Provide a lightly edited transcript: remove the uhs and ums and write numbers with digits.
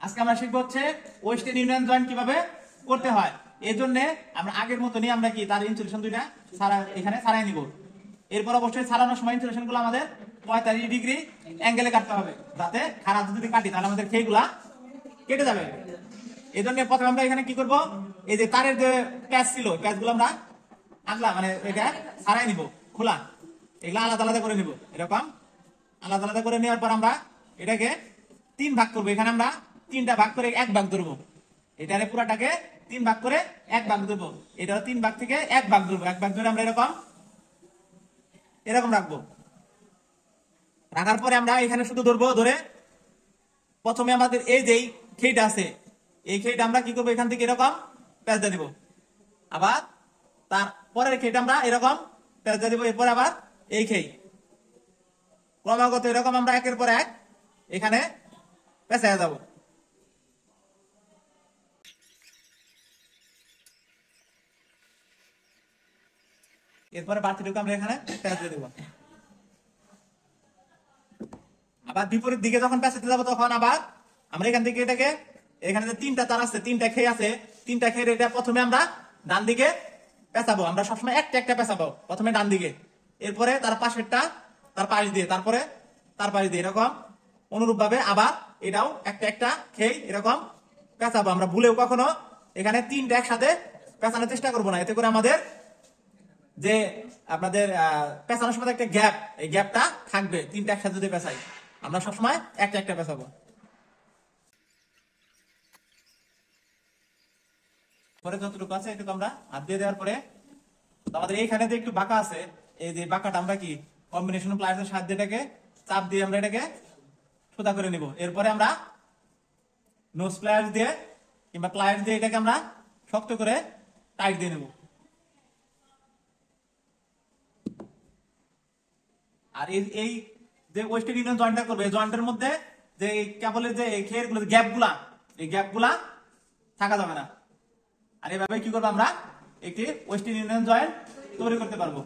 আজকে আমরা শিখবো হচ্ছে ওয়েস্টার্ন ইউনিয়ন জয়েন্ট কিভাবে করতে হয়। এর জন্য আমরা আগের মতনই আমরা কি তার ইনসুলেশন দুইটা এখানে ছাড়াই নিব। এরপর অবশ্যই ছাড়ানোর সময় ইনসুলেশন গুলো আমাদের 45 ডিগ্রি অ্যাঙ্গেলে কাটতে হবে, যাতে খারাপ যদি কাটি তাহলে আমাদের খেইগুলা কেটে যাবে। এই জন্য প্রথমে আমরা এখানে কি করব, এই যে তারের যে প্যাচ ছিল প্যাচগুলো আমরা আগলা মানে এটা ছাড়াই নিব, খোলা এগুলা আলাদা আলাদা করে নিব। এরকম আলাদা আলাদা করে নেওয়ার পর আমরা এটাকে 3 ভাগ করবো। এখানে আমরা 3টা ভাগ করে 1 ভাগ ধরবো। এটারে পুরাটাকে 3 ভাগ করে 1 ভাগ ধরবো। এটা 3 ভাগ থেকে 1 ভাগ ধরবো। 1 ভাগ ধরে আমরা এরকম রাখবো। রাখার পরে আমরা এখানে শুধু ধরবো, ধরে প্রথমে আমাদের এই যে খেইটা আছে এই খেইটা আমরা কি করবো, এখান থেকে এরকম প্যাচ দিয়ে দিব। আবার তার পরের খেইটা আমরা এরকম প্যাচ দিয়ে দিব। এরপরে আবার এই খেই ক্রমাগত এরকম আমরা একের পর এক এখানে পেঁচায় যাব। এরপরে বাড়তিটুকু আমরা এখানে পেঁচ দিয়ে দেব। আবার বিপরীত দিকে যখন পেঁচাতে যাবো তখন আবার আমরা এখান থেকে এটাকে, এখানে যে 3টা তার আছে 3টা খেই আছে, 3টা খেয়ে এটা প্রথমে আমরা ডান দিকে পেঁচাবো। আমরা সবসময় একটা একটা পেঁচাবো, প্রথমে ডান দিকে, এরপরে তার পাশেরটা তার পাশ দিয়ে, তারপরে তার পাশ দিয়ে, এরকম অনুরূপ ভাবে আবার এটাও একটা একটা খেই এরকম পেঁচাবো। আমরা ভুলেও কখনো এখানে 3টা একসাথে পেঁচানোর চেষ্টা করবো না, এতে করে আমাদের যে আপনাদের পেঁচানোর সময় একটা গ্যাপ, এই গ্যাপটা থাকবে। 3টা একসাথে যদি পেঁচাই, আমরা সবসময় একটা একটা পেঁচাবো। পরে যতটুকু আছে এটুকু আমরা হাত দিয়ে দেওয়ার পরে আমাদের এইখানে যে একটু বাঁকা আছে, এই যে বাঁকাটা আমরা কি কম্বিনেশন প্লায়ার্সের সাহায্যে এটাকে চাপ দিয়ে আমরা এটাকে সোজা করে নিব। এরপরে আমরা নোজ প্লায়ার্স দিয়ে কিংবা প্লায়ার্স দিয়ে এটাকে আমরা শক্ত করে টাইট দিয়ে নেব। আর এই যে ওয়েস্টার্ন ইউনিয়ন জয়েন্টটা করবে, এই জয়েন্টের মধ্যে যে কেবলের যে খেয়ের গুলো গ্যাপগুলা, এই গ্যাপগুলা থাকা যাবে না। আর এভাবে কি করবো, আমরা একটি ওয়েস্টার্ন ইউনিয়ন জয়েন্ট তৈরি করতে পারবো।